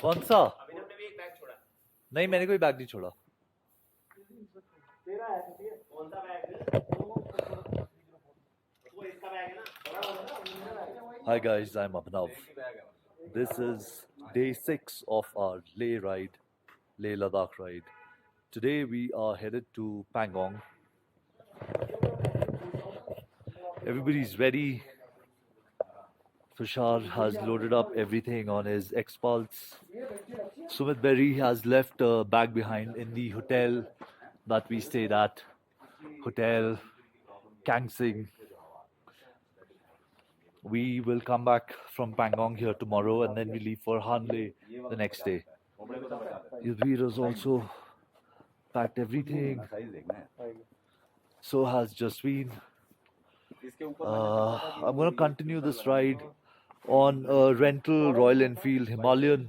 कौन सा? नहीं, मैंने कोई बैग नहीं छोड़ा. Hi guys, I'm Abhinav. This is day 6 of our Leh ride, Leh Ladakh ride. Today we are headed to Pangong. Everybody's ready. Tushar has loaded up everything on his X-Pulse. Sumit Berry has left a bag behind in the hotel that we stayed at. Hotel Kangsing. We will come back from Pangong here tomorrow and then we leave for Hanle the next day. Yudhvir has also packed everything. So has Jasween. I'm going to continue this ride on a rental Royal Enfield Himalayan.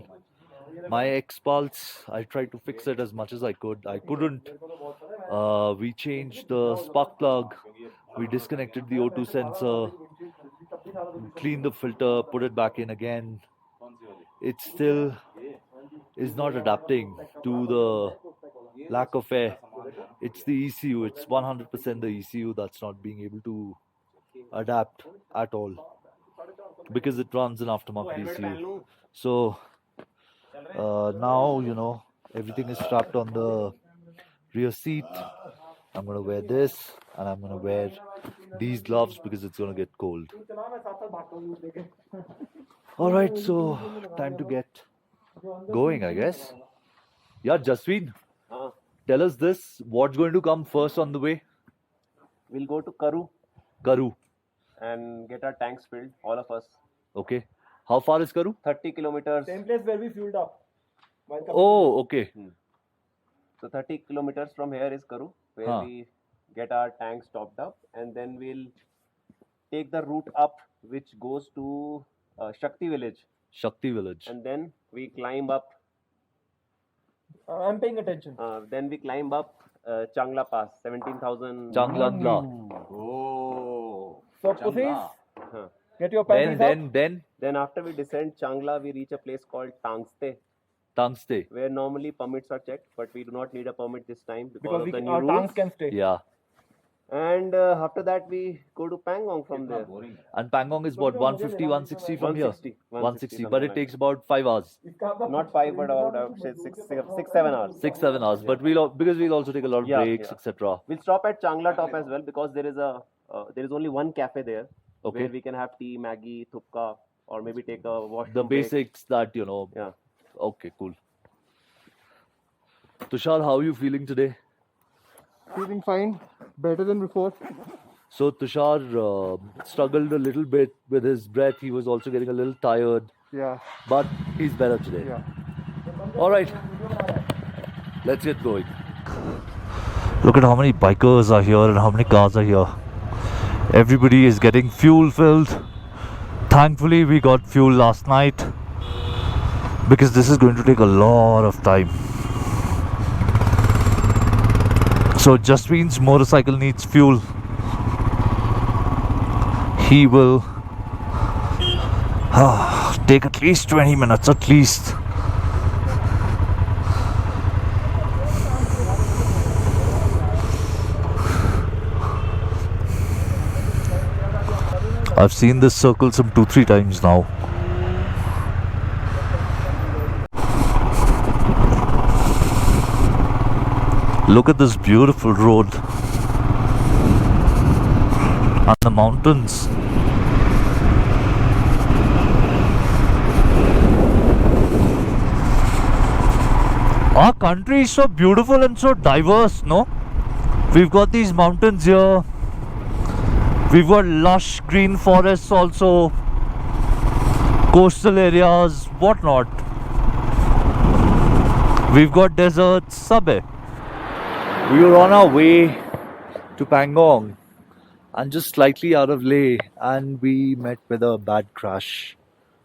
My X-Pulse, I tried to fix it as much as I could. I couldn't. We changed the spark plug. We disconnected the O2 sensor. Cleaned the filter, put it back in again. It still is not adapting to the lack of air. It's the ECU. It's 100% the ECU that's not being able to adapt at all because it runs an aftermarket ECU. So now, you know, everything is strapped on the rear seat. I'm going to wear this and I'm going to wear these gloves because it's going to get cold. Alright, so time to get going, I guess. Yeah, Jasween, tell us this. What's going to come first on the way? We'll go to Karu Karu. and get our tanks filled, all of us. Okay. How far is Karu? 30 kilometers. Same place where we fueled up. Oh, okay. So 30 kilometers from here is Karu, where we get our tanks topped up, and then we'll take the route up, which goes to Shakti village. Shakti village. And then we climb up. I'm paying attention. Then we climb up Changla Pass, 17,000. Changlangla. Oh. So pussies, get your panties out. Then after we descend Changla, we reach a place called Tangste. Tangste. Where normally permits are checked, but we do not need a permit this time because of the new our rules. tanks can stay. Yeah. And after that, we go to Pangong from there. And Pangong is what, 150, 160 from 160, here? 160, but it takes about 5 hours. Not 5, but about I would say 6-7 hours. 6-7 hours. But because we'll also take a lot of breaks, etc. We'll stop at Changla Top as well because there is only one cafe there where we can have tea, Maggie, thupka, or maybe take a washroom. The basics that, you know. Yeah. Okay, cool. Tushar, how are you feeling today? Feeling fine, better than before. So Tushar struggled a little bit with his breath. He was also getting a little tired. Yeah. But he's better today. Yeah. All right. Let's get going. Look at how many bikers are here and how many cars are here. Everybody is getting fuel filled. Thankfully, we got fuel last night because this is going to take a lot of time. So Jasween's motorcycle needs fuel. He will take at least 20 minutes at least. I've seen this circle some 2-3 times now. Look at this beautiful road and the mountains. Our country is so beautiful and so diverse, no? We've got these mountains here. We've got lush green forests also, coastal areas, whatnot. We've got deserts, sabe. We were on our way to Pangong and just slightly out of Leh, and we met with a bad crash.